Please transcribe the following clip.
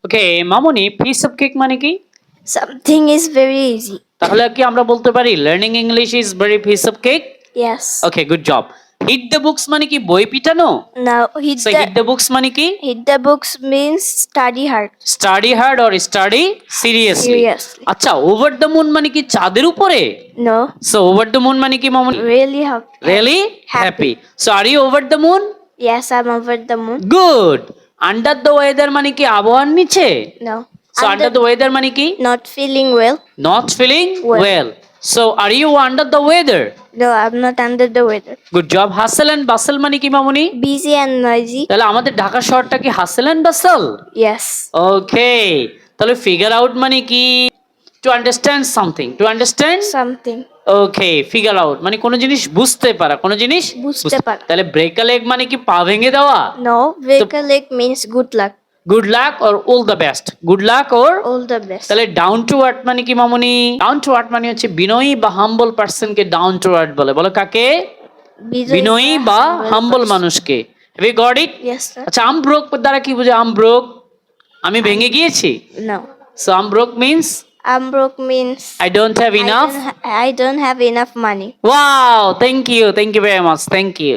Okay Mamuni piece of cake মানে কি? Something is very easy. তাহলে কি আমরা বলতে পারি learning English is very piece of cake? Yes. Okay good job. Hit the books মানে কি বই পিটানো? Now so hit the books মানে কি? hit the books means study hard. Study hard or study seriously? Seriously. আচ্ছা over the moon মানে কি চাঁদের উপরে? No. So over the moon মানে কি মামুনি? Really happy. Really happy. So are you over the moon? Yes, I'm over the moon. Good. Under the weather মানে কি আবহাওয়ার নিচে? No. So under the weather মানে কি? Not feeling well. Not feeling Well. Well. So are you under the weather? No, I'm not under the weather. Good job. Hustle and bustle মানে কি মামুনি? Busy and noisy. তাহলে আমাদের ঢাকা শহরটা কি hassle and basil? Yes. ওকে তাহলে figure out মানে কি? To understand something, to understand. Something. Okay figure out মানে কোনো জিনিস বুঝতে পারা, কোনো জিনিস বুঝতে পারা। তাহলে ব্রেক আ লেগ মানে কি পা ভেঙে দেওয়া? No, break a leg means good luck. Good luck or all the best? Good luck or All the best. তাহলে ডাউন টু আর্থ মানে কি মামুনি? ডাউন টু আর্থ মানে হচ্ছে বিনয়ী বা হাম্বল পারসন কে ডাউন টু আর্থ বলে। বলো কাকে? বিনয়ী বা হাম্বল মানুষকে। Have you got it? Yes, sir. আচ্ছা আম ব্রোক দ্বারা কি বুঝে? আম ব্রোক আমি ভেঙে গিয়েছি। No. So I'm broke means I'm broke means I don't have enough. I don't have enough money. Wow, thank you very much, thank you.